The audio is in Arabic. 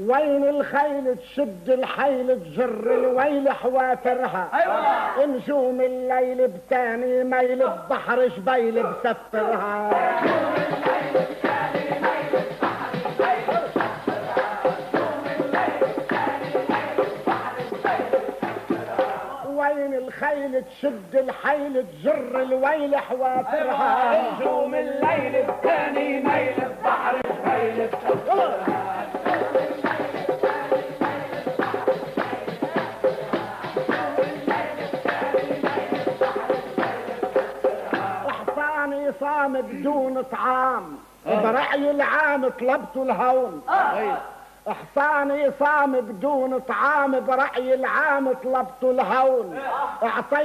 وين الخيل تشد الحيل تجر الويل حوافرها. ايوه نجوم الليل بتاني ميل ببحر جبيل بسفرها. وين الخيل تشد الحيل تجر الويل حوافرها. نجوم الليل بتاني ميل ببحر جبيل بسفرها. صام بدون طعام برعي العام طلبت الهون. حصاني صام بدون طعام برعي العام طلبت الهون. اعطيت